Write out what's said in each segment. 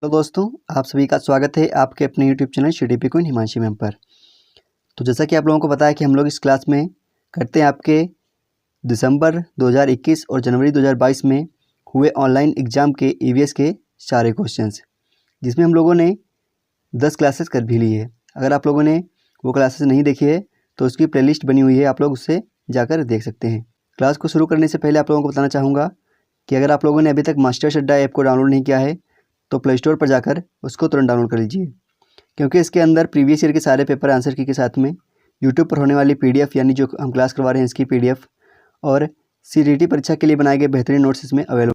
तो दोस्तों, आप सभी का स्वागत है आपके अपने YouTube channel CDP queen Himanshi ma'am पर। तो जैसा कि आप लोगों को पता है कि हम लोग इस क्लास में करते हैं आपके दिसंबर 2021 और जनवरी 2022 में हुए ऑनलाइन एग्ज़ाम के EVS के सारे क्वेश्चंस, जिसमें हम लोगों ने 10 क्लासेस कर भी ली है। अगर आप लोगों ने वो क्लासेस नहीं देखी है तो उसकी प्लेलिस्ट बनी हुई है, आप लोग उससे जाकर देख सकते हैं। क्लास को शुरू करने से पहले आप लोगों को बताना चाहूँगा कि अगर आप लोगों ने अभी तक मास्टर्स अड्डा ऐप को डाउनलोड नहीं किया है तो प्ले स्टोर पर जाकर उसको तुरंत डाउनलोड कर लीजिए, क्योंकि इसके अंदर प्रीवियस ईयर के सारे पेपर आंसर की के साथ में यूट्यूब पर होने वाली PDF यानी जो हम क्लास करवा रहे हैं इसकी PDF और CTET परीक्षा के लिए बनाए गए बेहतरीन नोट्स इसमें अवेलेबल।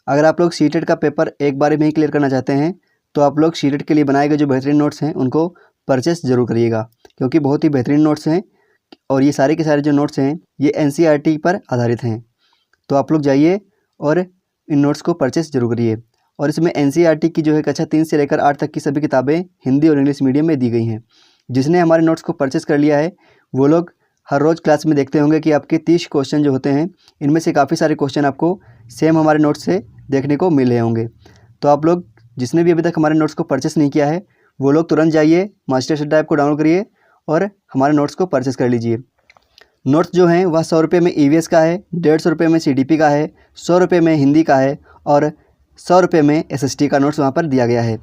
अगर आप लोग CTET का पेपर एक बार में ही क्लियर करना चाहते हैं तो आप लोग CTET के लिए बनाए गए जो बेहतरीन नोट्स हैं उनको परचेस ज़रूर करिएगा, क्योंकि बहुत ही बेहतरीन नोट्स हैं और ये सारे के सारे जो नोट्स हैं ये NCERT पर आधारित हैं। तो आप लोग जाइए और इन नोट्स को परचेस जरूर करिए। और इसमें NCERT की जो है कक्षा 3 से लेकर 8 तक की सभी किताबें हिंदी और इंग्लिश मीडियम में दी गई हैं। जिसने हमारे नोट्स को परचेस कर लिया है वो लोग हर रोज़ क्लास में देखते होंगे कि आपके 30 क्वेश्चन जो होते हैं इनमें से काफ़ी सारे क्वेश्चन आपको सेम हमारे नोट्स से देखने को मिल रहे होंगे। तो आप लोग जिसने भी अभी तक हमारे नोट्स को परचेस नहीं किया है वो लोग तुरंत जाइए, मास्टर्स अड्डा ऐप को डाउनलोड करिए और हमारे नोट्स को परचेस कर लीजिए। नोट्स जो हैं वह 100 रुपये में EVS का है, 150 रुपये में CDP का है, 100 रुपये में हिंदी का है और 100 रुपये में SST का नोट्स वहाँ पर दिया गया है।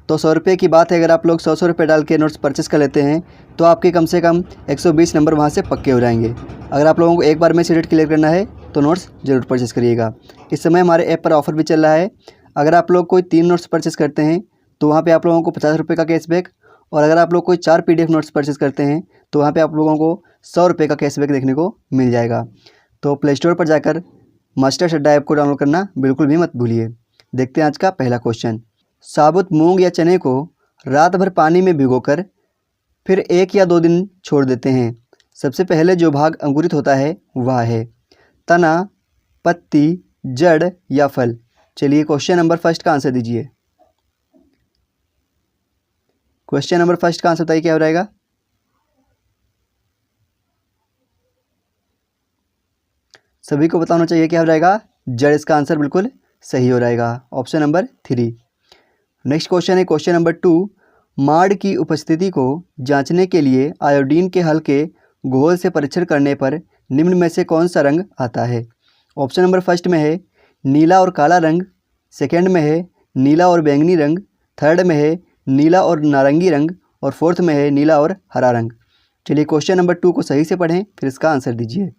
तो 100 रुपये की बात है, अगर आप लोग 100 रुपये डाल के नोट्स परचेस कर लेते हैं तो आपके कम से कम 120 नंबर वहाँ से पक्के हो जाएंगे। अगर आप लोगों को एक बार में CTET क्लियर करना है तो नोट्स ज़रूर परचेस करिएगा। इस समय हमारे ऐप पर ऑफर भी चल रहा है। अगर आप लोग कोई 3 नोट्स परचेस करते हैं तो वहाँ पर आप लोगों को 50 रुपये का कैशबैक, और अगर आप लोग कोई 4 PDF नोट्स परचेस करते हैं तो वहाँ पे आप लोगों को 100 रुपये का कैशबैक देखने को मिल जाएगा। तो प्ले स्टोर पर जाकर मास्टर्स अड्डा ऐप को डाउनलोड करना बिल्कुल भी मत भूलिए। देखते हैं आज का पहला क्वेश्चन। साबुत मूंग या चने को रात भर पानी में भिगोकर फिर 1 या 2 दिन छोड़ देते हैं। सबसे पहले जो भाग अंकुरित होता है वह है तना, पत्ती, जड़ या फल। चलिए क्वेश्चन नंबर फर्स्ट का आंसर दीजिए। क्वेश्चन नंबर फर्स्ट का आंसर बताइए क्या हो जाएगा। सभी को बताना चाहिए क्या हो जाएगा। जड़ इसका आंसर बिल्कुल सही हो जाएगा, ऑप्शन नंबर 3। नेक्स्ट क्वेश्चन है क्वेश्चन नंबर 2। माड़ की उपस्थिति को जांचने के लिए आयोडीन के हल्के घोल से परीक्षण करने पर निम्न में से कौन सा रंग आता है। ऑप्शन नंबर फर्स्ट में है नीला और काला रंग, सेकेंड में है नीला और बैंगनी रंग, थर्ड में है नीला और नारंगी रंग और फोर्थ में है नीला और हरा रंग। चलिए क्वेश्चन नंबर 2 को सही से पढ़ें फिर इसका आंसर दीजिए।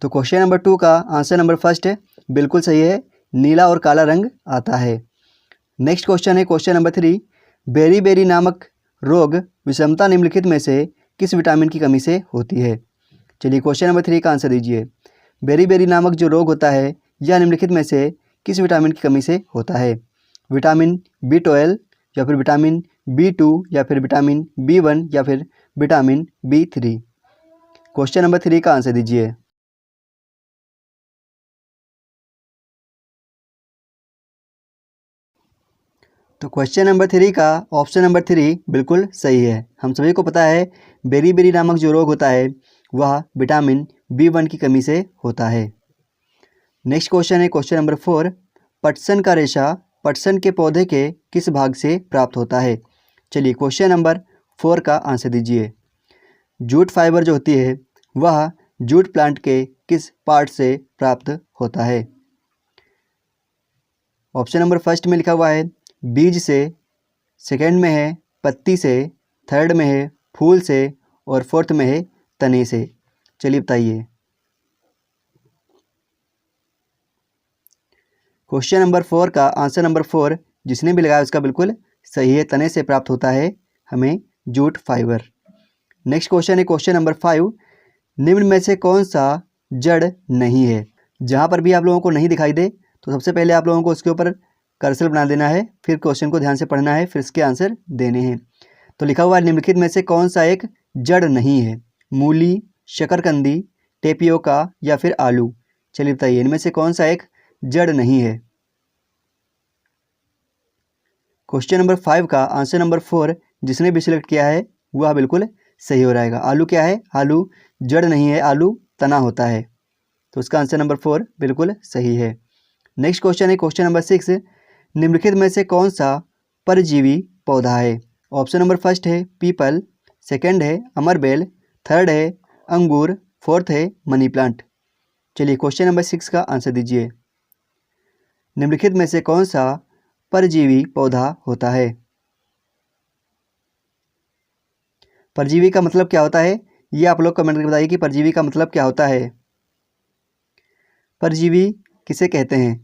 तो क्वेश्चन नंबर 2 का आंसर नंबर फर्स्ट है, बिल्कुल सही है, नीला और काला रंग आता है। नेक्स्ट क्वेश्चन है क्वेश्चन नंबर 3। बेरी नामक रोग विषमता निम्नलिखित में से किस विटामिन की कमी से होती है। चलिए क्वेश्चन नंबर 3 का आंसर दीजिए। बेरी नामक जो रोग होता है यह निम्नलिखित में से किस विटामिन की कमी से होता है। विटामिन B12 या फिर विटामिन B2 या फिर विटामिन B1 या फिर विटामिन B3। क्वेश्चन नंबर 3 का आंसर दीजिए। तो क्वेश्चन नंबर 3 का ऑप्शन नंबर 3 बिल्कुल सही है। हम सभी को पता है बेरी नामक जो रोग होता है वह विटामिन B1 की कमी से होता है। नेक्स्ट क्वेश्चन है क्वेश्चन नंबर 4। पटसन का रेशा पटसन के पौधे के किस भाग से प्राप्त होता है। चलिए क्वेश्चन नंबर 4 का आंसर दीजिए। जूट फाइबर जो होती है वह जूट प्लांट के किस पार्ट से प्राप्त होता है। ऑप्शन नंबर फर्स्ट में लिखा हुआ है बीज से, सेकंड में है पत्ती से, थर्ड में है फूल से और फोर्थ में है तने से। चलिए बताइए। क्वेश्चन नंबर 4 का आंसर नंबर 4 जिसने भी लगाया उसका बिल्कुल सही है, तने से प्राप्त होता है हमें जूट फाइबर। नेक्स्ट क्वेश्चन है क्वेश्चन नंबर 5। निम्न में से कौन सा जड़ नहीं है। जहाँ पर भी आप लोगों को नहीं दिखाई दे तो सबसे पहले आप लोगों को उसके ऊपर कर्सर बना देना है, फिर क्वेश्चन को ध्यान से पढ़ना है, फिर इसके आंसर देने हैं। तो लिखा हुआ है निम्नलिखित में से कौन सा एक जड़ नहीं है। मूली, शकरकंदी, टेपियोका या फिर आलू। चलिए बताइए इनमें से कौन सा एक जड़ नहीं है। क्वेश्चन नंबर 5 का आंसर नंबर 4 जिसने भी सिलेक्ट किया है वह बिल्कुल सही हो जाएगा। आलू क्या है? आलू जड़ नहीं है, आलू तना होता है। तो उसका आंसर नंबर 4 बिल्कुल सही है। नेक्स्ट क्वेश्चन है क्वेश्चन नंबर 6, निम्नलिखित में से कौन सा परजीवी पौधा है? ऑप्शन नंबर फर्स्ट है पीपल, सेकंड है अमरबेल, थर्ड है अंगूर, फोर्थ है मनी प्लांट। चलिए क्वेश्चन नंबर 6 का आंसर दीजिए। निम्नलिखित में से कौन सा परजीवी पौधा होता है? परजीवी का मतलब क्या होता है, ये आप लोग कमेंट करके बताइए कि परजीवी का मतलब क्या होता है। परजीवी किसे कहते हैं?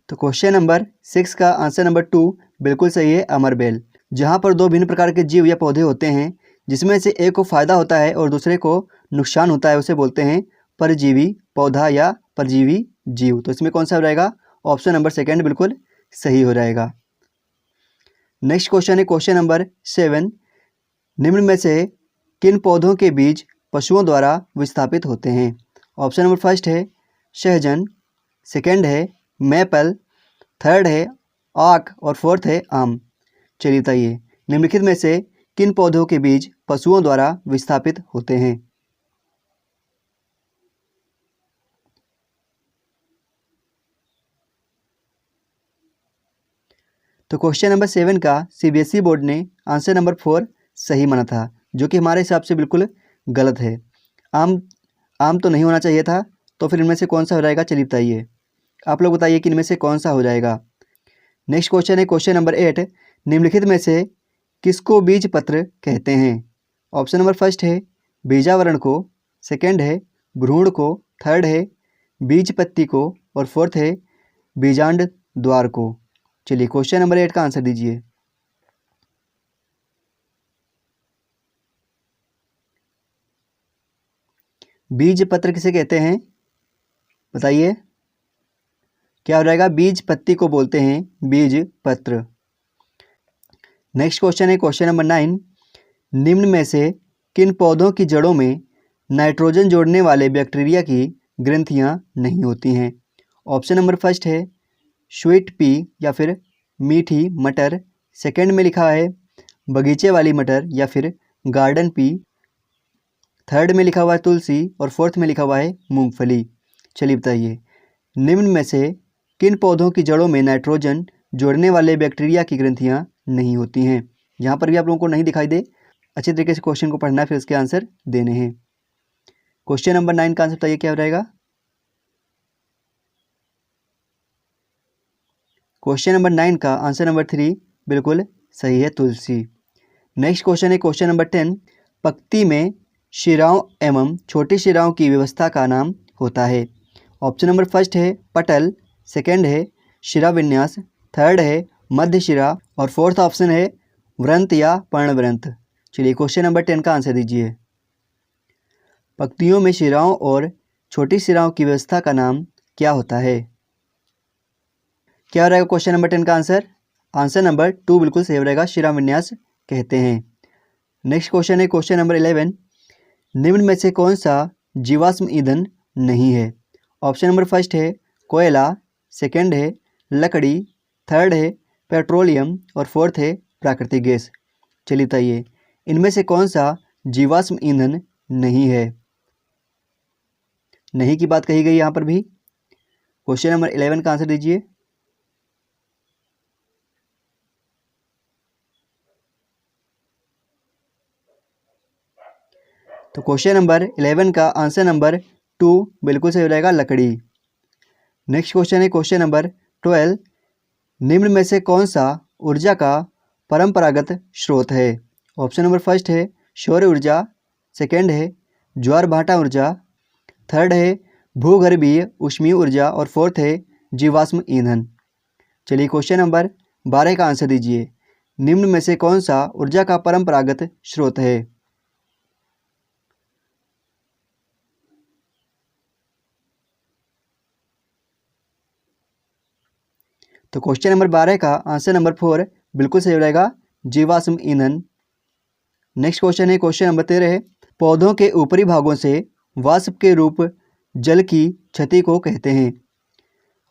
तो क्वेश्चन नंबर 6 का आंसर नंबर 2 बिल्कुल सही है, अमरबेल। जहाँ पर दो भिन्न प्रकार के जीव या पौधे होते हैं जिसमें से एक को फायदा होता है और दूसरे को नुकसान होता है, उसे बोलते हैं परजीवी पौधा या परजीवी जीव। तो इसमें कौन सा हो जाएगा? ऑप्शन नंबर सेकंड बिल्कुल सही हो जाएगा। नेक्स्ट क्वेश्चन है क्वेश्चन नंबर 7, निम्न में से किन पौधों के बीज पशुओं द्वारा विस्थापित होते हैं? ऑप्शन नंबर फर्स्ट है सहजन, सेकंड है मैपल, थर्ड है आक और फोर्थ है आम। चलिए बताइए निम्नलिखित में से किन पौधों के बीज पशुओं द्वारा विस्थापित होते हैं? तो क्वेश्चन नंबर 7 का सीबीएसई बोर्ड ने आंसर नंबर 4 सही माना था, जो कि हमारे हिसाब से बिल्कुल गलत है। आम तो नहीं होना चाहिए था, तो फिर इनमें से कौन सा हो जाएगा? चलिए बताइए, आप लोग बताइए कि इनमें से कौन सा हो जाएगा। नेक्स्ट क्वेश्चन है क्वेश्चन नंबर 8, निम्नलिखित में से किसको बीज पत्र कहते हैं? ऑप्शन नंबर फर्स्ट है बीजावरण को, सेकंड है भ्रूण को, थर्ड है बीज पत्ती को और फोर्थ है बीजांड द्वार को। चलिए क्वेश्चन नंबर 8 का आंसर दीजिए। बीज पत्र किसे कहते हैं? बताइए क्या हो जाएगा? बीज पत्ती को बोलते हैं बीज पत्र। नेक्स्ट क्वेश्चन है क्वेश्चन नंबर 9, निम्न में से किन पौधों की जड़ों में नाइट्रोजन जोड़ने वाले बैक्टीरिया की ग्रंथियां नहीं होती हैं? ऑप्शन नंबर फर्स्ट है स्वीट पी या फिर मीठी मटर, सेकंड में लिखा है बगीचे वाली मटर या फिर गार्डन पी, थर्ड में लिखा हुआ है तुलसी और फोर्थ में लिखा हुआ है मूंगफली। चलिए बताइए निम्न में से किन पौधों की जड़ों में नाइट्रोजन जोड़ने वाले बैक्टीरिया की ग्रंथियां नहीं होती हैं? यहाँ पर भी आप लोगों को नहीं दिखाई दे, अच्छे तरीके से क्वेश्चन को पढ़ना है, फिर उसके आंसर देने हैं। क्वेश्चन नंबर 9 का आंसर बताइए क्या हो जाएगा? क्वेश्चन नंबर 9 का आंसर नंबर 3 बिल्कुल सही है, तुलसी। नेक्स्ट क्वेश्चन है क्वेश्चन नंबर 10, पक्ति में शिराओं एवं छोटी शिराओं की व्यवस्था का नाम होता है? ऑप्शन नंबर फर्स्ट है पटल, सेकंड है शिरा विन्यास, थर्ड है मध्य शिरा और फोर्थ ऑप्शन है व्रंत या पर्णव्रंत। चलिए क्वेश्चन नंबर 10 का आंसर दीजिए। पंक्तियों में शिराओं और छोटी शिराओं की व्यवस्था का नाम क्या होता है? क्या हो रहेगा क्वेश्चन नंबर 10 का आंसर? आंसर नंबर 2 बिल्कुल सही हो रहेगा, शिरा विन्यास कहते हैं। नेक्स्ट क्वेश्चन है क्वेश्चन नंबर 11, निम्न में से कौन सा जीवाश्म ईंधन नहीं है? ऑप्शन नंबर फर्स्ट है कोयला, सेकंड है लकड़ी, थर्ड है पेट्रोलियम और फोर्थ है प्राकृतिक गैस। चलिए बताइए इनमें से कौन सा जीवाश्म ईंधन नहीं है? नहीं की बात कही गई यहाँ पर भी। क्वेश्चन नंबर 11 का आंसर दीजिए। तो क्वेश्चन नंबर 11 का आंसर नंबर 2 बिल्कुल सही हो जाएगा, लकड़ी। नेक्स्ट क्वेश्चन है क्वेश्चन नंबर 12, निम्न में से कौन सा ऊर्जा का परंपरागत स्रोत है? ऑप्शन नंबर फर्स्ट है सौर ऊर्जा, सेकंड है ज्वार भाटा ऊर्जा, थर्ड है भूगर्भीय ऊष्मीय ऊर्जा और फोर्थ है जीवाश्म ईंधन। चलिए क्वेश्चन नंबर 12 का आंसर दीजिए। निम्न में से कौन सा ऊर्जा का परंपरागत स्रोत है? तो क्वेश्चन नंबर 12 का आंसर नंबर 4 बिल्कुल सही हो जाएगा, जीवाश्म ईंधन। नेक्स्ट क्वेश्चन है क्वेश्चन नंबर 13, पौधों के ऊपरी भागों से वाष्प के रूप जल की क्षति को कहते हैं?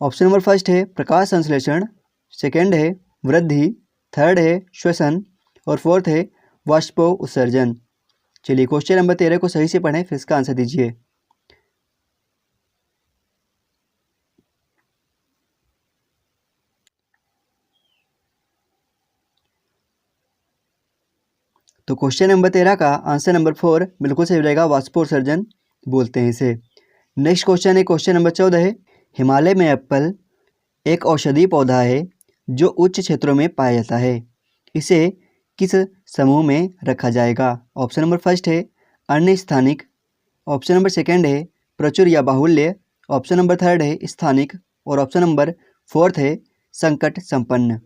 ऑप्शन नंबर फर्स्ट है प्रकाश संश्लेषण, सेकंड है वृद्धि, थर्ड है श्वसन और फोर्थ है वाष्पो उत्सर्जन। चलिए क्वेश्चन नंबर 13 को सही से पढ़ें, फिर इसका आंसर दीजिए। तो क्वेश्चन नंबर 13 का आंसर नंबर 4 बिल्कुल सही रहेगा, वाष्पोत्सर्जन बोलते हैं इसे। नेक्स्ट क्वेश्चन है क्वेश्चन नंबर 14 है, हिमालय में एप्पल एक औषधीय पौधा है जो उच्च क्षेत्रों में पाया जाता है, इसे किस समूह में रखा जाएगा? ऑप्शन नंबर फर्स्ट है अन्य स्थानिक, ऑप्शन नंबर सेकंड है प्रचुर या बाहुल्य, ऑप्शन नंबर थर्ड है स्थानिक और ऑप्शन नंबर फोर्थ है संकट संपन्न।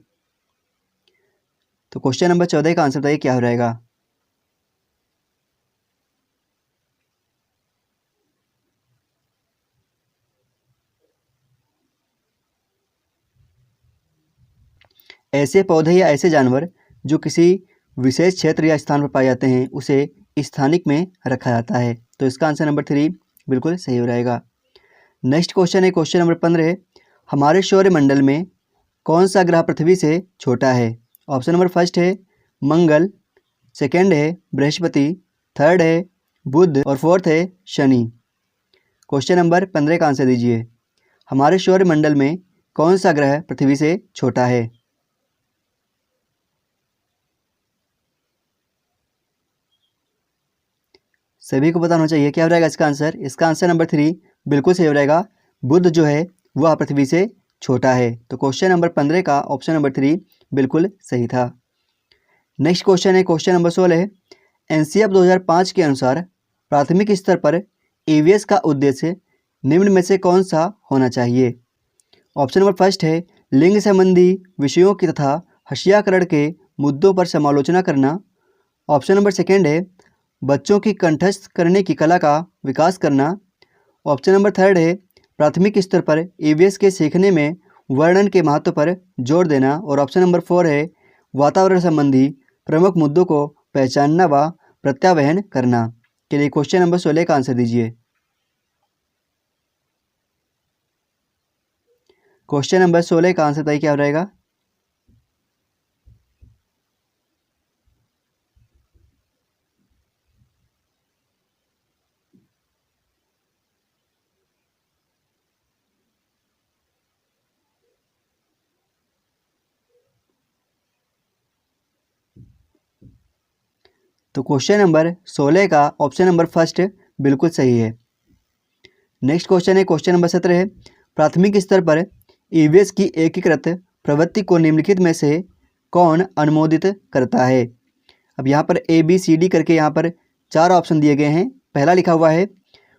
तो क्वेश्चन नंबर 14 का आंसर बताइए क्या हो रहेगा। ऐसे पौधे या ऐसे जानवर जो किसी विशेष क्षेत्र या स्थान पर पाए जाते हैं उसे स्थानिक में रखा जाता है। तो इसका आंसर नंबर 3 बिल्कुल सही हो रहेगा। नेक्स्ट क्वेश्चन है क्वेश्चन नंबर 15 है, हमारे सौरमंडल में कौन सा ग्रह पृथ्वी से छोटा है? ऑप्शन नंबर फर्स्ट है मंगल, सेकंड है बृहस्पति, थर्ड है बुध और फोर्थ है शनि। क्वेश्चन नंबर 15 का आंसर दीजिए। हमारे सौरमंडल में कौन सा ग्रह पृथ्वी से छोटा है? सभी को पता होना चाहिए क्या हो रहेगा इसका आंसर। इसका आंसर नंबर 3 बिल्कुल सही हो रहेगा, बुध जो है वह पृथ्वी से छोटा है। तो क्वेश्चन नंबर 15 का ऑप्शन नंबर 3 बिल्कुल सही था। नेक्स्ट क्वेश्चन है क्वेश्चन नंबर 16 है, एनसीएफ 2005 के अनुसार प्राथमिक स्तर पर ईवीएस का उद्देश्य निम्न में से कौन सा होना चाहिए? ऑप्शन नंबर फर्स्ट है लिंग संबंधी विषयों की तथा हशियाकरण के मुद्दों पर समालोचना करना, ऑप्शन नंबर सेकंड है बच्चों की कंठस्थ करने की कला का विकास करना, ऑप्शन नंबर थर्ड है प्राथमिक स्तर पर ईवीएस के सीखने में वर्णन के महत्व पर जोर देना और ऑप्शन नंबर 4 है वातावरण संबंधी प्रमुख मुद्दों को पहचानना व प्रत्यावहन करना। के लिए क्वेश्चन नंबर 16 का आंसर दीजिए। क्वेश्चन नंबर 16 का आंसर बताइए क्या हो रहेगा। तो क्वेश्चन नंबर 16 का ऑप्शन नंबर फर्स्ट बिल्कुल सही है। नेक्स्ट क्वेश्चन है क्वेश्चन नंबर 17 है, प्राथमिक स्तर पर ईवीएस की एकीकृत प्रवृत्ति को निम्नलिखित में से कौन अनुमोदित करता है? अब यहाँ पर ABCD करके यहाँ पर 4 ऑप्शन दिए गए हैं। पहला लिखा हुआ है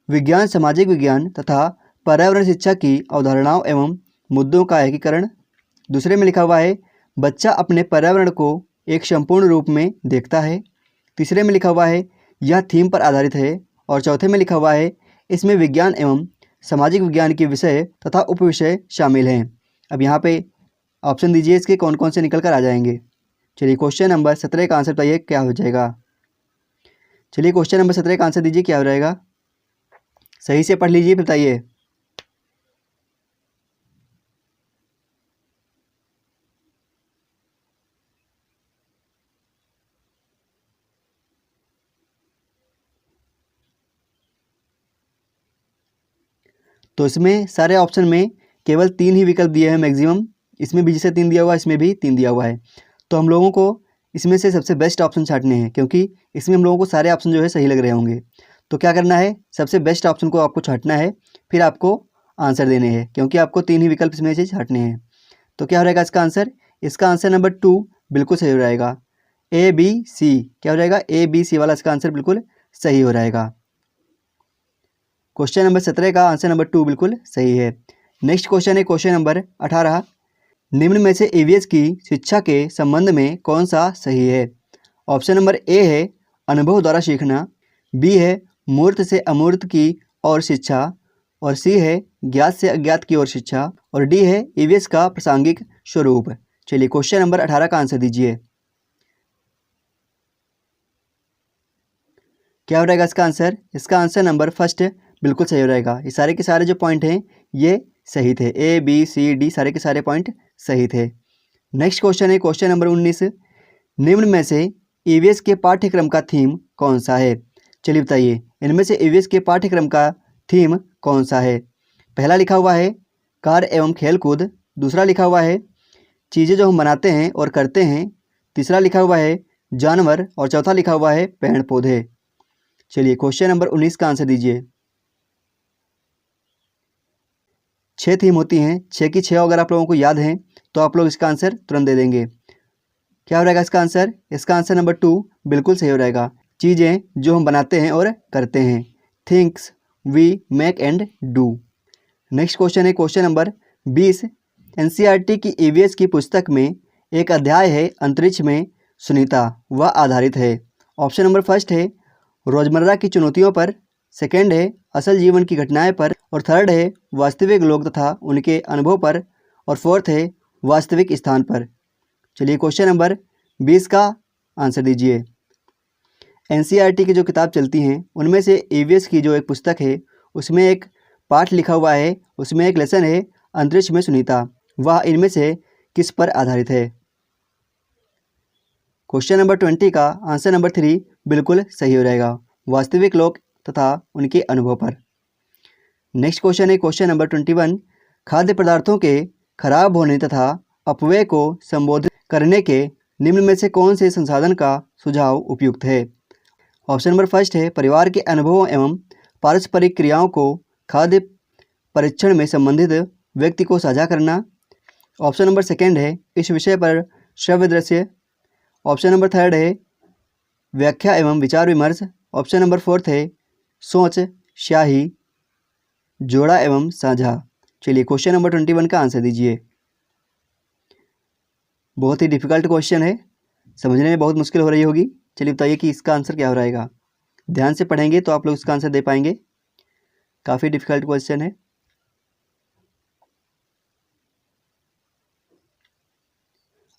विज्ञान सामाजिक विज्ञान तथा पर्यावरण शिक्षा की अवधारणाओं एवं मुद्दों का एकीकरण, दूसरे में लिखा हुआ है बच्चा अपने पर्यावरण को एक संपूर्ण रूप में देखता है, तीसरे में लिखा हुआ है यह थीम पर आधारित है और चौथे में लिखा हुआ है इसमें विज्ञान एवं सामाजिक विज्ञान के विषय तथा उपविषय शामिल हैं। अब यहाँ पे ऑप्शन दीजिए इसके कौन कौन से निकल कर आ जाएंगे। चलिए क्वेश्चन नंबर 17 का आंसर बताइए क्या हो जाएगा। चलिए क्वेश्चन नंबर 17 का आंसर दीजिए क्या हो जाएगा, सही से पढ़ लीजिए बताइए। तो इसमें सारे ऑप्शन में केवल 3 ही विकल्प दिए हैं मैक्सिमम, इसमें भी जैसे 3 दिया हुआ है इसमें भी 3 दिया हुआ है। तो हम लोगों को इसमें से सबसे बेस्ट ऑप्शन छांटने हैं क्योंकि इसमें हम लोगों को सारे ऑप्शन जो है सही लग रहे होंगे। तो क्या करना है, सबसे बेस्ट ऑप्शन को आपको छांटना है, फिर आपको आंसर देने हैं क्योंकि आपको 3 ही विकल्प इसमें से छांटने हैं। तो क्या हो रहेगा इसका आंसर, इसका आंसर नंबर 2 बिल्कुल सही हो जाएगा। ABC क्या हो जाएगा, ABC वाला इसका आंसर बिल्कुल सही हो जाएगा। क्वेश्चन नंबर 17 का आंसर नंबर 2 बिल्कुल सही है। नेक्स्ट क्वेश्चन है क्वेश्चन नंबर 18, निम्न में से ईवीएस की शिक्षा के संबंध में कौन सा सही है? ऑप्शन नंबर ए है अनुभव द्वारा सीखना, बी है मूर्त से अमूर्त की ओर शिक्षा और सी है ज्ञात से अज्ञात की ओर शिक्षा और डी है ईवीएस का प्रासंगिक स्वरूप। चलिए क्वेश्चन नंबर 18 का आंसर दीजिए। क्या हो रहेगा इसका आंसर, इसका आंसर नंबर फर्स्ट बिल्कुल सही हो रहेगा। ये सारे के सारे जो पॉइंट हैं ये सही थे, ABCD सारे के सारे पॉइंट सही थे। नेक्स्ट क्वेश्चन है क्वेश्चन नंबर 19, निम्न में से ईवीएस के पाठ्यक्रम का थीम कौन सा है? चलिए बताइए, इनमें से ईवीएस के पाठ्यक्रम का थीम कौन सा है? पहला लिखा हुआ है कार एवं खेलकूद, दूसरा लिखा हुआ है चीज़ें जो हम बनाते हैं और करते हैं, तीसरा लिखा हुआ है जानवर और चौथा लिखा हुआ है पेड़ पौधे। चलिए क्वेश्चन नंबर 19 का आंसर दीजिए। 6 थीम होती हैं, 6 की 6 अगर आप लोगों को याद हैं तो आप लोग इसका आंसर तुरंत दे देंगे। क्या हो रहेगा इसका आंसर? इसका आंसर नंबर 2 बिल्कुल सही हो रहेगा। चीज़ें जो हम बनाते हैं और करते हैं, things we make and do. Next question है क्वेश्चन नंबर 20, एनसीईआरटी की ईवीएस की पुस्तक में एक अध्याय है अंतरिक्ष में सुनीता, वह आधारित है। ऑप्शन नंबर फर्स्ट है रोजमर्रा की चुनौतियों पर, सेकंड है असल जीवन की घटनाएं पर, और थर्ड है वास्तविक लोग तथा उनके अनुभव पर, और फोर्थ है वास्तविक स्थान पर। चलिए क्वेश्चन नंबर 20 का आंसर दीजिए। एनसीईआरटी की जो किताब चलती हैं उनमें से ईवीएस की जो एक पुस्तक है उसमें एक पाठ लिखा हुआ है, उसमें एक लेसन है अंतरिक्ष में सुनीता, वह इनमें से किस पर आधारित है? क्वेश्चन नंबर 20 का आंसर नंबर 3 बिल्कुल सही हो रहेगा, वास्तविक लोग तथा उनके अनुभव पर। नेक्स्ट क्वेश्चन है क्वेश्चन नंबर 21, खाद्य पदार्थों के खराब होने तथा अपव्यय को संबोधित करने के निम्न में से कौन से संसाधन का सुझाव उपयुक्त है? ऑप्शन नंबर फर्स्ट है परिवार के अनुभवों एवं पारस्परिक क्रियाओं को खाद्य परीक्षण में संबंधित व्यक्ति को साझा करना। ऑप्शन नंबर सेकंड है इस विषय पर श्रव्य दृश्य। ऑप्शन नंबर थर्ड है व्याख्या एवं विचार विमर्श। ऑप्शन नंबर फोर्थ है सोच स्याही जोड़ा एवं साझा। चलिए क्वेश्चन नंबर 21 का आंसर दीजिए। बहुत ही डिफिकल्ट क्वेश्चन है, समझने में बहुत मुश्किल हो रही होगी। चलिए बताइए कि इसका आंसर क्या हो रहेगा। ध्यान से पढ़ेंगे तो आप लोग इसका आंसर दे पाएंगे। काफ़ी डिफिकल्ट क्वेश्चन है।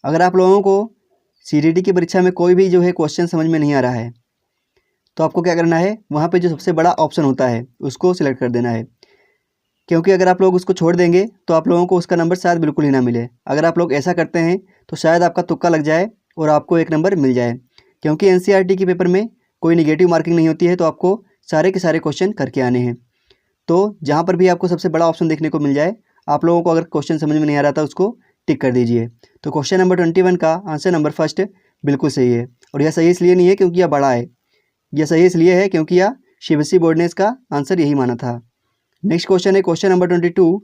अगर आप लोगों को सीडीटी की परीक्षा में कोई भी जो है क्वेश्चन समझ में नहीं आ रहा है तो आपको क्या करना है, वहाँ पे जो सबसे बड़ा ऑप्शन होता है उसको सिलेक्ट कर देना है, क्योंकि अगर आप लोग उसको छोड़ देंगे तो आप लोगों को उसका नंबर शायद बिल्कुल ही ना मिले। अगर आप लोग ऐसा करते हैं तो शायद आपका तुक्का लग जाए और आपको एक नंबर मिल जाए, क्योंकि एनसीईआरटी के पेपर में कोई निगेटिव मार्किंग नहीं होती है, तो आपको सारे के सारे क्वेश्चन करके आने हैं। तो जहाँ पर भी आपको सबसे बड़ा ऑप्शन देखने को मिल जाए, आप लोगों को अगर क्वेश्चन समझ में नहीं आ रहा था उसको टिक कर दीजिए। तो क्वेश्चन नंबर 21 का आंसर नंबर फर्स्ट बिल्कुल सही है, और यह सही इसलिए नहीं है क्योंकि यह बड़ा है, यह सही इसलिए है क्योंकि यह सीबीएसई बोर्ड ने इसका आंसर यही माना था। नेक्स्ट क्वेश्चन है क्वेश्चन नंबर 22,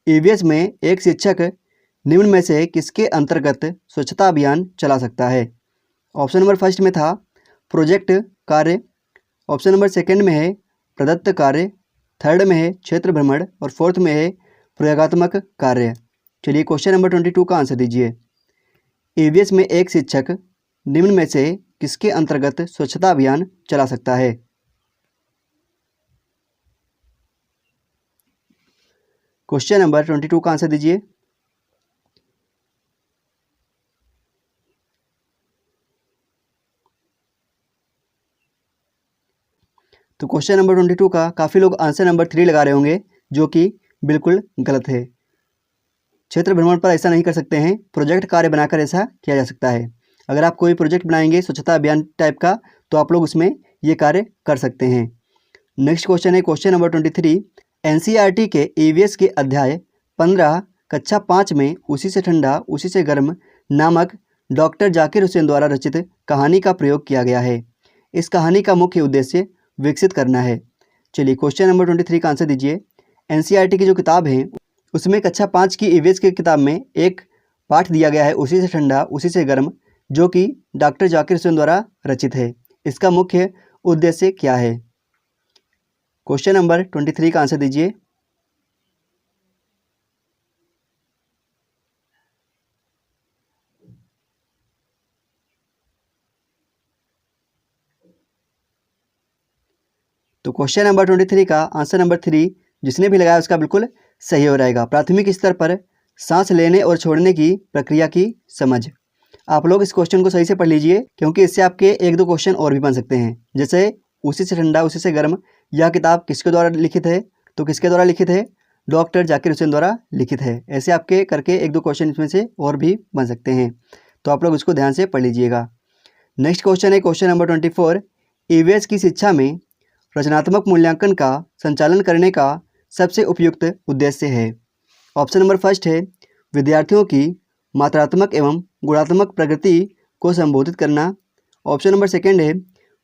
ईवीएस में एक शिक्षक निम्न में से किसके अंतर्गत स्वच्छता अभियान चला सकता है? ऑप्शन नंबर फर्स्ट में था प्रोजेक्ट कार्य, ऑप्शन नंबर सेकंड में है प्रदत्त कार्य, थर्ड में है क्षेत्र भ्रमण, और फोर्थ में है प्रयोगात्मक कार्य। चलिए क्वेश्चन नंबर 22 का आंसर दीजिए। ईवीएस में एक शिक्षक निम्न में से किसके अंतर्गत स्वच्छता अभियान चला सकता है? क्वेश्चन नंबर 22 का आंसर दीजिए। तो क्वेश्चन नंबर 22 का काफ़ी लोग आंसर नंबर 3 लगा रहे होंगे, जो कि बिल्कुल गलत है। क्षेत्र भ्रमण पर ऐसा नहीं कर सकते हैं, प्रोजेक्ट कार्य बनाकर ऐसा किया जा सकता है। अगर आप कोई प्रोजेक्ट बनाएंगे स्वच्छता अभियान टाइप का तो आप लोग उसमें ये कार्य कर सकते हैं। नेक्स्ट क्वेश्चन है क्वेश्चन नंबर 23, एनसीईआरटी के ईवीएस के अध्याय 15 कक्षा 5 में उसी से ठंडा उसी से गर्म नामक डॉक्टर जाकिर हुसैन द्वारा रचित कहानी का प्रयोग किया गया है। इस कहानी का मुख्य उद्देश्य विकसित करना है। चलिए क्वेश्चन नंबर 23 का आंसर दीजिए। एनसीईआरटी की जो किताब है उसमें कक्षा 5 की ईवीएस की किताब में एक पाठ दिया गया है उसी से ठंडा उसी से गर्म, जो कि डॉक्टर जाकिर हुसैन द्वारा रचित है। इसका मुख्य उद्देश्य क्या है? क्वेश्चन नंबर 23 का आंसर दीजिए। तो क्वेश्चन नंबर 23 का आंसर नंबर 3 जिसने भी लगाया उसका बिल्कुल सही हो रहेगा। प्राथमिक स्तर पर सांस लेने और छोड़ने की प्रक्रिया की समझ। आप लोग इस क्वेश्चन को सही से पढ़ लीजिए, क्योंकि इससे आपके 1-2 क्वेश्चन और भी बन सकते हैं। जैसे उसी से ठंडा उसी से गर्म, यह किताब किसके द्वारा लिखित है? तो किसके द्वारा लिखित है? डॉक्टर जाकिर हुसैन द्वारा लिखित है। ऐसे आपके करके एक दो क्वेश्चन इसमें से और भी बन सकते हैं, तो आप लोग इसको ध्यान से पढ़ लीजिएगा। नेक्स्ट क्वेश्चन है क्वेश्चन नंबर 24। ईवीएस की शिक्षा में रचनात्मक मूल्यांकन का संचालन करने का सबसे उपयुक्त उद्देश्य है। ऑप्शन नंबर फर्स्ट है विद्यार्थियों की मात्रात्मक एवं गुणात्मक प्रगति को संबोधित करना। ऑप्शन नंबर सेकंड है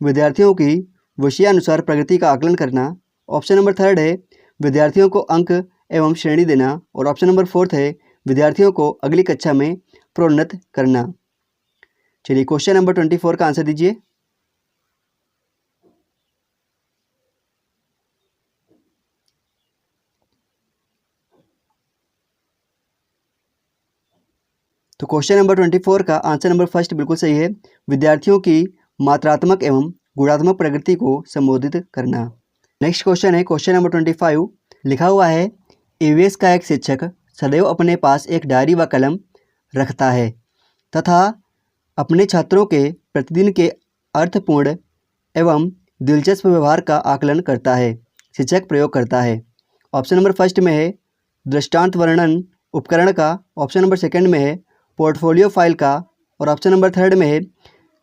विद्यार्थियों की विषयानुसार प्रगति का आकलन करना। ऑप्शन नंबर थर्ड है विद्यार्थियों को अंक एवं श्रेणी देना। और ऑप्शन नंबर फोर्थ है विद्यार्थियों को अगली कक्षा में प्रोन्नत करना। चलिए क्वेश्चन नंबर 24 का आंसर दीजिए। तो क्वेश्चन नंबर 24 का आंसर नंबर फर्स्ट बिल्कुल सही है, विद्यार्थियों की मात्रात्मक एवं गुणात्मक प्रगति को संबोधित करना। नेक्स्ट क्वेश्चन है क्वेश्चन नंबर 25। लिखा हुआ है ईवीएस का एक शिक्षक सदैव अपने पास एक डायरी व कलम रखता है तथा अपने छात्रों के प्रतिदिन के अर्थपूर्ण एवं दिलचस्प व्यवहार का आकलन करता है। शिक्षक प्रयोग करता है। ऑप्शन नंबर फर्स्ट में है दृष्टांत वर्णन उपकरण का। ऑप्शन नंबर सेकंड में है पोर्टफोलियो फाइल का। और ऑप्शन नंबर थर्ड में है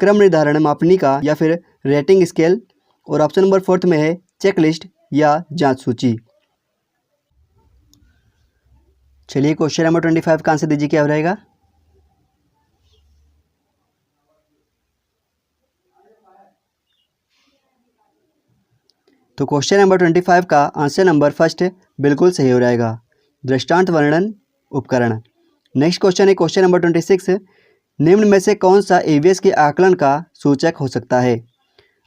क्रम निर्धारण मापनी का या फिर रेटिंग स्केल। और ऑप्शन नंबर फोर्थ में है चेकलिस्ट या जांच सूची। चलिए क्वेश्चन नंबर 25 का आंसर दीजिए, क्या हो रहेगा। तो क्वेश्चन नंबर 25 का आंसर नंबर फर्स्ट बिल्कुल सही हो रहेगा, दृष्टांत वर्णन उपकरण। नेक्स्ट क्वेश्चन है क्वेश्चन नंबर 26। निम्न में से कौन सा ईवीएस के आकलन का सूचक हो सकता है।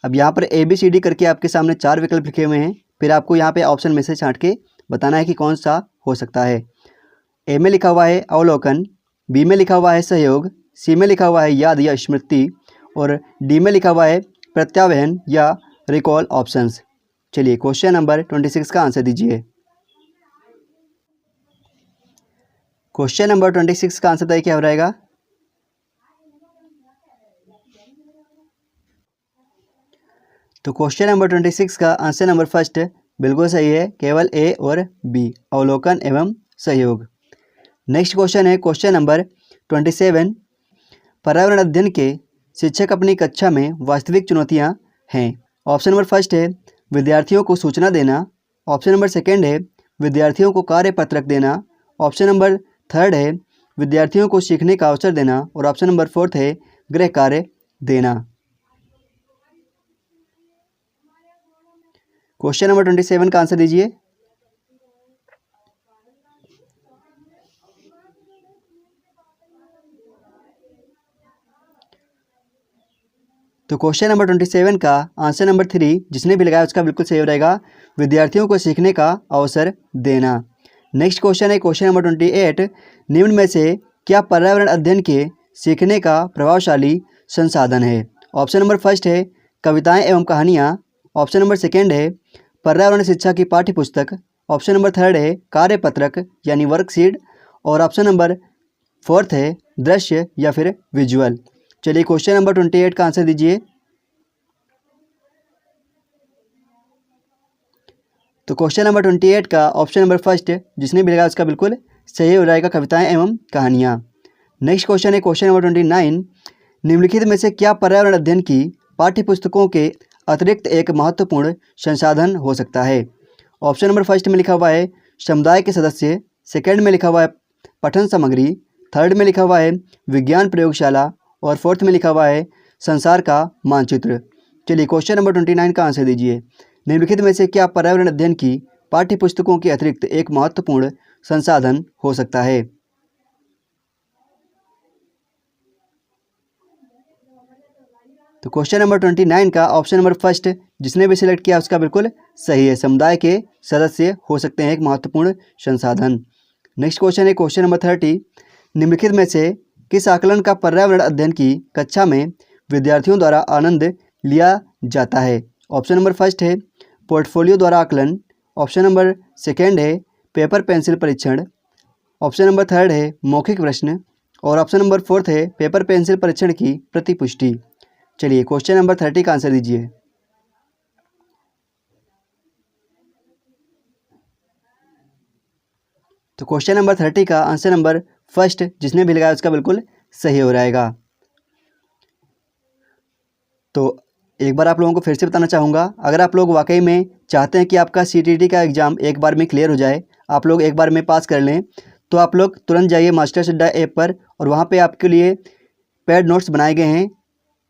अब यहाँ पर ABCD करके आपके सामने 4 विकल्प लिखे हुए हैं, फिर आपको यहाँ पे ऑप्शन में से छांट के बताना है कि कौन सा हो सकता है। ए में लिखा हुआ है अवलोकन, बी में लिखा हुआ है सहयोग, सी में लिखा हुआ है याद या स्मृति, और डी में लिखा हुआ है प्रत्यावहन या रिकॉल ऑप्शंस। चलिए क्वेश्चन नंबर 26 का आंसर दीजिए। क्वेश्चन नंबर 26 का आंसर बताइए, क्या हो रहेगा। तो क्वेश्चन नंबर 26 का आंसर नंबर फर्स्ट बिल्कुल सही है, केवल ए और बी, अवलोकन एवं सहयोग। नेक्स्ट क्वेश्चन है क्वेश्चन नंबर 27। पर्यावरण अध्ययन के शिक्षक अपनी कक्षा में वास्तविक चुनौतियां हैं। ऑप्शन नंबर फर्स्ट है विद्यार्थियों को सूचना देना। ऑप्शन नंबर सेकंड है विद्यार्थियों को कार्यपत्रक देना। ऑप्शन नंबर थर्ड है विद्यार्थियों को सीखने का अवसर देना। और ऑप्शन नंबर फोर्थ है गृह कार्य देना। क्वेश्चन नंबर 27 का आंसर दीजिए। तो क्वेश्चन नंबर 27 का आंसर नंबर 3 जिसने भी लगाया उसका बिल्कुल सही हो रहेगा, विद्यार्थियों को सीखने का अवसर देना। नेक्स्ट क्वेश्चन है क्वेश्चन नंबर 28। निम्न में से क्या पर्यावरण अध्ययन के सीखने का प्रभावशाली संसाधन है। ऑप्शन नंबर फर्स्ट है कविताएं एवं कहानियाँ। ऑप्शन नंबर सेकंड है पर्यावरण शिक्षा की पाठ्यपुस्तक। ऑप्शन नंबर थर्ड है कार्यपत्रक यानी वर्कशीट। और ऑप्शन नंबर फोर्थ है दृश्य या फिर विजुअल। चलिए क्वेश्चन नंबर 28 का आंसर दीजिए। तो क्वेश्चन नंबर 28 का ऑप्शन नंबर फर्स्ट जिसने भी लगाया उसका बिल्कुल सही हो जाएगा, कविताएं एवं कहानियाँ। नेक्स्ट क्वेश्चन है क्वेश्चन नंबर 29। निम्नलिखित में से क्या पर्यावरण अध्ययन की पाठ्यपुस्तकों के अतिरिक्त एक महत्वपूर्ण संसाधन हो सकता है। ऑप्शन नंबर फर्स्ट में लिखा हुआ है समुदाय के सदस्य। सेकंड में लिखा हुआ है पठन सामग्री। थर्ड में लिखा हुआ है विज्ञान प्रयोगशाला। और फोर्थ में लिखा हुआ है संसार का मानचित्र। चलिए क्वेश्चन नंबर 29 का आंसर दीजिए। निम्नलिखित में से क्या पर्यावरण अध्ययन की पाठ्यपुस्तकों के अतिरिक्त एक महत्वपूर्ण संसाधन हो सकता है। तो क्वेश्चन नंबर 29 का ऑप्शन नंबर फर्स्ट जिसने भी सिलेक्ट किया उसका बिल्कुल सही है, समुदाय के सदस्य हो सकते हैं एक महत्वपूर्ण संसाधन। नेक्स्ट क्वेश्चन है क्वेश्चन नंबर 30। निम्नलिखित में से किस आकलन का पर्यावरण अध्ययन की कक्षा में विद्यार्थियों द्वारा आनंद लिया जाता है। ऑप्शन नंबर फर्स्ट है पोर्टफोलियो द्वारा आकलन। ऑप्शन नंबर सेकंड है पेपर पेंसिल परीक्षण। ऑप्शन नंबर थर्ड है मौखिक प्रश्न। और ऑप्शन नंबर फोर्थ है पेपर पेंसिल परीक्षण की प्रतिपुष्टि। चलिए क्वेश्चन नंबर 30 का आंसर दीजिए। तो क्वेश्चन नंबर 30 का आंसर नंबर फर्स्ट जिसने भी लगाया उसका बिल्कुल सही हो रहेगा। तो एक बार आप लोगों को फिर से बताना चाहूँगा, अगर आप लोग वाकई में चाहते हैं कि आपका CTET का एग्ज़ाम एक बार में क्लियर हो जाए, आप लोग एक बार में पास कर लें, तो आप लोग तुरंत जाइए मास्टर्स अड्डा ऐप पर और वहाँ पे आपके लिए पेड नोट्स बनाए गए हैं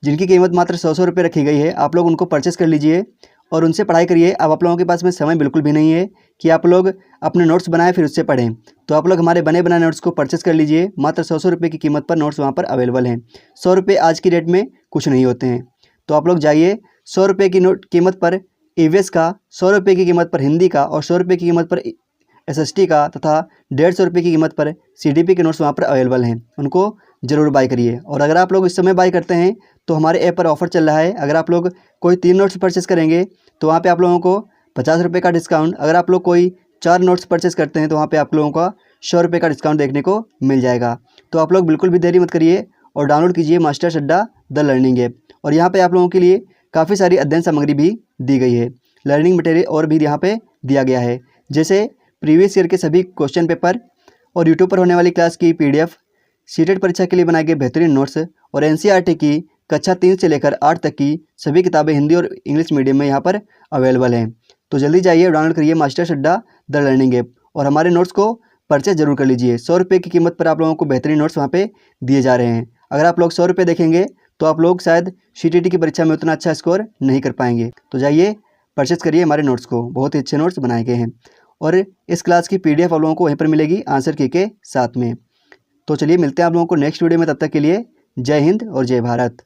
जिनकी कीमत मात्र 100 रुपये रखी गई है। आप लोग उनको परचेस कर लीजिए और उनसे पढ़ाई करिए। अब आप लोगों के पास में समय बिल्कुल भी नहीं है कि आप लोग अपने नोट्स बनाएं फिर उससे पढ़ें, तो आप लोग हमारे बने बनाए नोट्स को परचेस कर लीजिए। मात्र 100 रुपये की कीमत पर नोट्स वहाँ पर अवेलेबल हैं। 100 रुपये आज की डेट में कुछ नहीं होते हैं, तो आप लोग जाइए। 100 रुपये की नोट कीमत पर EVS का, 100 रुपये की कीमत पर हिंदी का और 100 रुपये की कीमत पर SST का तथा 150 रुपये की कीमत पर CDP के नोट्स वहाँ पर अवेलेबल हैं, उनको ज़रूर बाय करिए। और अगर आप लोग इस समय बाय करते हैं तो हमारे ऐप पर ऑफर चल रहा है। अगर आप लोग कोई 3 नोट्स परचेस करेंगे तो वहाँ पे आप लोगों को 50 रुपये का डिस्काउंट, अगर आप लोग कोई 4 नोट्स परचेस करते हैं तो वहाँ पे आप लोगों का 100 रुपये का डिस्काउंट देखने को मिल जाएगा। तो आप लोग बिल्कुल भी देरी मत करिए और डाउनलोड कीजिए मास्टर्स अड्डा द लर्निंग ऐप। और यहाँ पे आप लोगों के लिए काफ़ी सारी अध्ययन सामग्री भी दी गई है, लर्निंग मटेरियल और भी यहाँ पे दिया गया है, जैसे प्रीवियस ईयर के सभी क्वेश्चन पेपर और यूट्यूब पर होने वाली क्लास की PDF, सीटेट परीक्षा के लिए बनाए गए बेहतरीन नोट्स और NCERT की कक्षा 3 से लेकर 8 तक की सभी किताबें हिंदी और इंग्लिश मीडियम में यहाँ पर अवेलेबल हैं। तो जल्दी जाइए डाउनलोड करिए मास्टर्स अड्डा द लर्निंग ऐप और हमारे नोट्स को परचेज जरूर कर लीजिए। 100 रुपये की कीमत पर आप लोगों को बेहतरीन नोट्स वहाँ पे दिए जा रहे हैं। अगर आप लोग 100 रुपये देखेंगे तो आप लोग शायद CTET की परीक्षा में उतना अच्छा स्कोर नहीं कर पाएंगे। तो जाइए परचेज करिए हमारे नोट्स को, बहुत ही अच्छे नोट्स बनाए गए हैं और इस क्लास की PDF आप लोगों को वहीं पर मिलेगी आंसर की के साथ में। तो चलिए मिलते हैं आप लोगों को नेक्स्ट वीडियो में, तब तक के लिए जय हिंद और जय भारत।